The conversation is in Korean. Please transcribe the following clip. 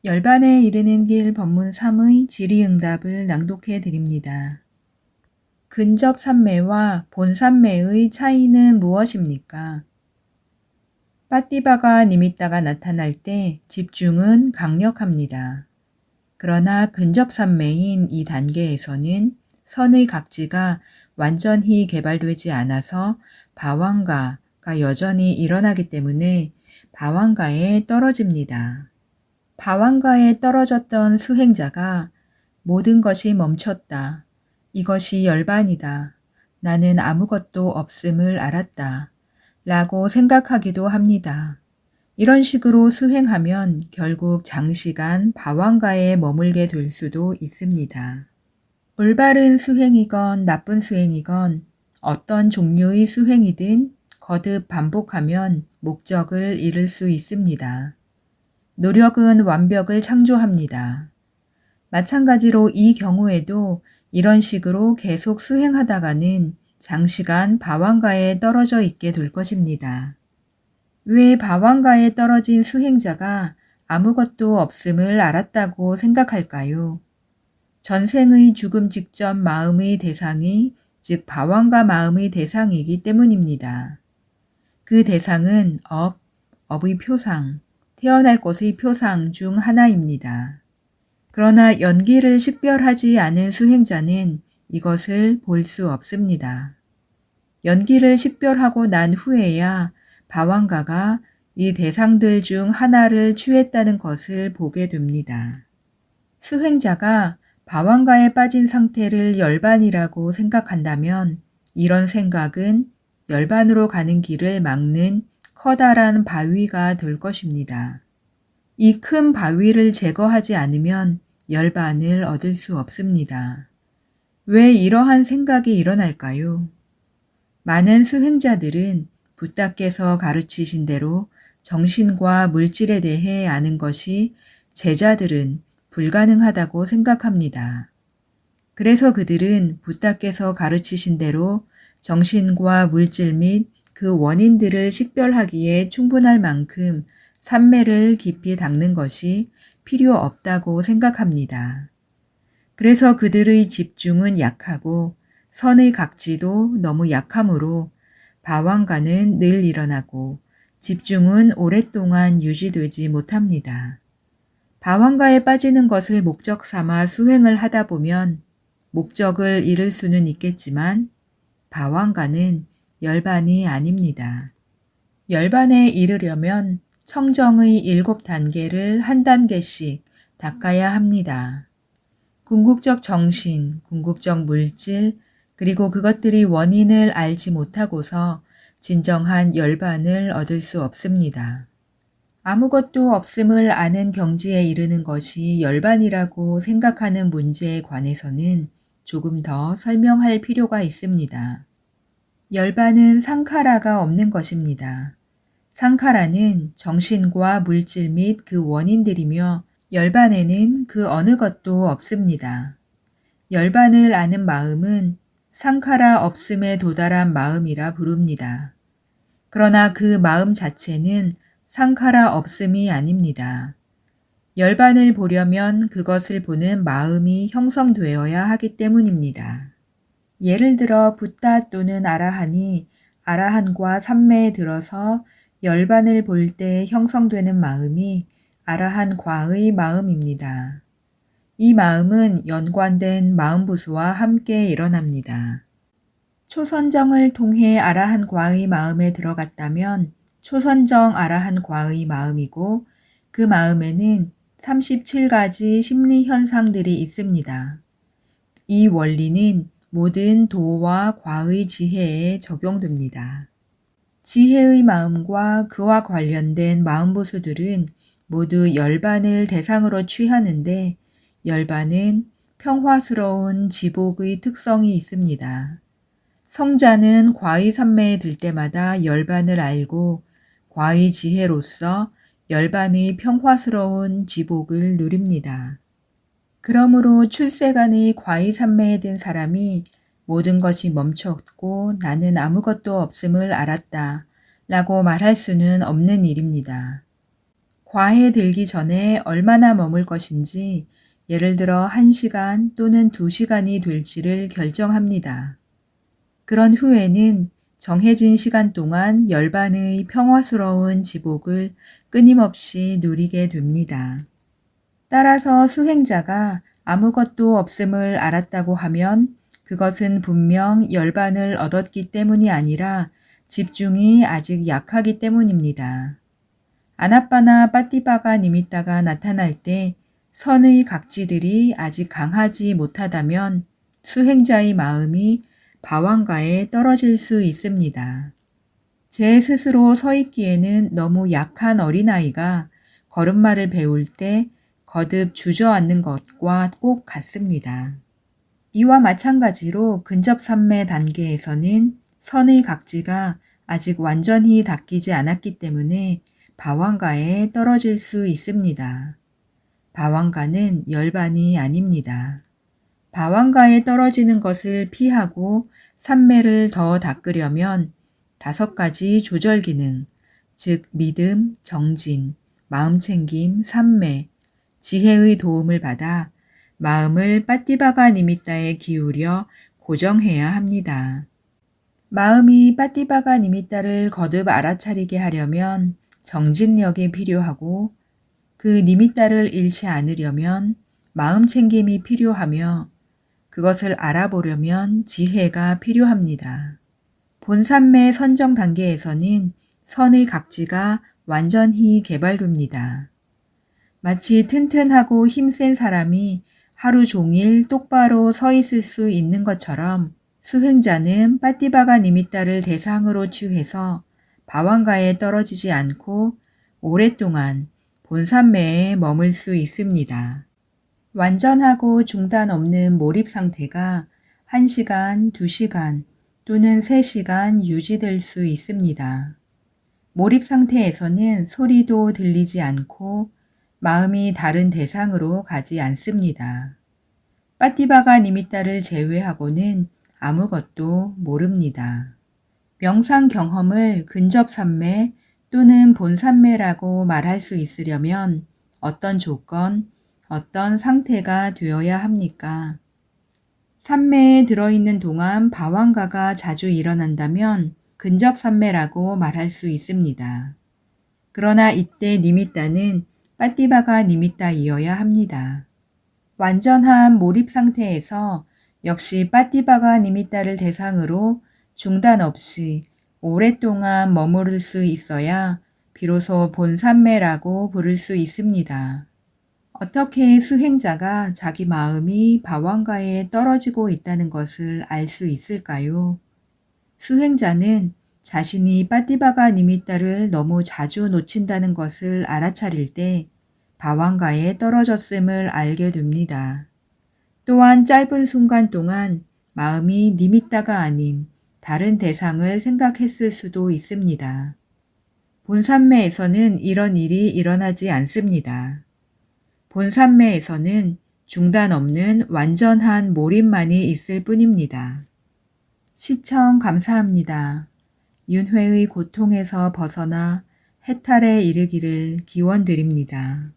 열반에 이르는 길 법문 3의 질의응답을 낭독해 드립니다. 근접 산매와 본 산매의 차이는 무엇입니까? 빠띠바가 니미따가 나타날 때 집중은 강력합니다. 그러나 근접 산매인 이 단계에서는 선의 각지가 완전히 개발되지 않아서 바왕가가 여전히 일어나기 때문에 바왕가에 떨어집니다. 바왕가에 떨어졌던 수행자가 모든 것이 멈췄다. 이것이 열반이다. 나는 아무것도 없음을 알았다. 라고 생각하기도 합니다. 이런 식으로 수행하면 결국 장시간 바왕가에 머물게 될 수도 있습니다. 올바른 수행이건 나쁜 수행이건 어떤 종류의 수행이든 거듭 반복하면 목적을 이룰 수 있습니다. 노력은 완벽을 창조합니다. 마찬가지로 이 경우에도 이런 식으로 계속 수행하다가는 장시간 바왕가에 떨어져 있게 될 것입니다. 왜 바왕가에 떨어진 수행자가 아무것도 없음을 알았다고 생각할까요? 전생의 죽음 직전 마음의 대상이 즉 바왕가 마음의 대상이기 때문입니다. 그 대상은 업의 표상, 태어날 곳의 표상 중 하나입니다. 그러나 연기를 식별하지 않은 수행자는 이것을 볼 수 없습니다. 연기를 식별하고 난 후에야 바왕가가 이 대상들 중 하나를 취했다는 것을 보게 됩니다. 수행자가 바왕가에 빠진 상태를 열반이라고 생각한다면 이런 생각은 열반으로 가는 길을 막는 커다란 바위가 될 것입니다. 이 큰 바위를 제거하지 않으면 열반을 얻을 수 없습니다. 왜 이러한 생각이 일어날까요? 많은 수행자들은 붓다께서 가르치신 대로 정신과 물질에 대해 아는 것이 제자들은 불가능하다고 생각합니다. 그래서 그들은 붓다께서 가르치신 대로 정신과 물질 및 그 원인들을 식별하기에 충분할 만큼 산매를 깊이 닦는 것이 필요 없다고 생각합니다. 그래서 그들의 집중은 약하고 선의 각지도 너무 약하므로 바왕가는 늘 일어나고 집중은 오랫동안 유지되지 못합니다. 바왕가에 빠지는 것을 목적 삼아 수행을 하다 보면 목적을 이룰 수는 있겠지만 바왕가는 열반이 아닙니다. 열반에 이르려면 청정의 7단계를 한 단계씩 닦아야 합니다. 궁극적 정신, 궁극적 물질, 그리고 그것들이 원인을 알지 못하고서 진정한 열반을 얻을 수 없습니다. 아무것도 없음을 아는 경지에 이르는 것이 열반이라고 생각하는 문제에 관해서는 조금 더 설명할 필요가 있습니다. 열반은 상카라가 없는 것입니다. 상카라는 정신과 물질 및 그 원인들이며 열반에는 그 어느 것도 없습니다. 열반을 아는 마음은 상카라 없음에 도달한 마음이라 부릅니다. 그러나 그 마음 자체는 상카라 없음이 아닙니다. 열반을 보려면 그것을 보는 마음이 형성되어야 하기 때문입니다. 예를 들어 붓다 또는 아라한이 아라한과 삼매에 들어서 열반을 볼 때 형성되는 마음이 아라한과의 마음입니다. 이 마음은 연관된 마음부수와 함께 일어납니다. 초선정을 통해 아라한과의 마음에 들어갔다면 초선정 아라한과의 마음이고 그 마음에는 37가지 심리 현상들이 있습니다. 이 원리는 모든 도와 과의 지혜에 적용됩니다. 지혜의 마음과 그와 관련된 마음보수들은 모두 열반을 대상으로 취하는데 열반은 평화스러운 지복의 특성이 있습니다. 성자는 과의 삼매에 들 때마다 열반을 알고 과의 지혜로서 열반의 평화스러운 지복을 누립니다. 그러므로 출세간의 과의 삼매에 든 사람이 모든 것이 멈췄고 나는 아무것도 없음을 알았다 라고 말할 수는 없는 일입니다. 과해 들기 전에 얼마나 머물 것인지, 예를 들어 1시간 또는 2시간이 될지를 결정합니다. 그런 후에는 정해진 시간 동안 열반의 평화스러운 지복을 끊임없이 누리게 됩니다. 따라서 수행자가 아무것도 없음을 알았다고 하면 그것은 분명 열반을 얻었기 때문이 아니라 집중이 아직 약하기 때문입니다. 아나빠나 빠띠바가 니미따가 나타날 때 선의 각지들이 아직 강하지 못하다면 수행자의 마음이 바왕가에 떨어질 수 있습니다. 제 스스로 서 있기에는 너무 약한 어린아이가 걸음마를 배울 때 거듭 주저앉는 것과 꼭 같습니다. 이와 마찬가지로 근접삼매 단계에서는 선의 각지가 아직 완전히 닦이지 않았기 때문에 바왕가에 떨어질 수 있습니다. 바왕가는 열반이 아닙니다. 바왕가에 떨어지는 것을 피하고 삼매를 더 닦으려면 5가지 조절 기능, 즉 믿음, 정진, 마음챙김, 삼매, 지혜의 도움을 받아 마음을 빠띠바가 니미따에 기울여 고정해야 합니다. 마음이 빠띠바가 니미따를 거듭 알아차리게 하려면 정진력이 필요하고 그 니미따를 잃지 않으려면 마음 챙김이 필요하며 그것을 알아보려면 지혜가 필요합니다. 본산매 선정 단계에서는 선의 각지가 완전히 개발됩니다. 마치 튼튼하고 힘센 사람이 하루 종일 똑바로 서 있을 수 있는 것처럼 수행자는 빠띠바가 니미따를 대상으로 취해서 바왕가에 떨어지지 않고 오랫동안 본산매에 머물 수 있습니다. 완전하고 중단 없는 몰입 상태가 1시간, 2시간 또는 3시간 유지될 수 있습니다. 몰입 상태에서는 소리도 들리지 않고 마음이 다른 대상으로 가지 않습니다. 빠띠바가 니미따를 제외하고는 아무것도 모릅니다. 명상 경험을 근접삼매 또는 본삼매라고 말할 수 있으려면 어떤 조건, 어떤 상태가 되어야 합니까? 삼매에 들어있는 동안 바왕가가 자주 일어난다면 근접삼매라고 말할 수 있습니다. 그러나 이때 니미따는 빠띠바가 니미따이어야 합니다. 완전한 몰입 상태에서 역시 빠띠바가 니미따를 대상으로 중단 없이 오랫동안 머무를 수 있어야 비로소 본삼매라고 부를 수 있습니다. 어떻게 수행자가 자기 마음이 바왕가에 떨어지고 있다는 것을 알 수 있을까요? 수행자는 자신이 빠띠바가 니미따를 너무 자주 놓친다는 것을 알아차릴 때 바왕가에 떨어졌음을 알게 됩니다. 또한 짧은 순간 동안 마음이 니미따가 아닌 다른 대상을 생각했을 수도 있습니다. 본산매에서는 이런 일이 일어나지 않습니다. 본산매에서는 중단 없는 완전한 몰입만이 있을 뿐입니다. 시청 감사합니다. 윤회의 고통에서 벗어나 해탈에 이르기를 기원드립니다.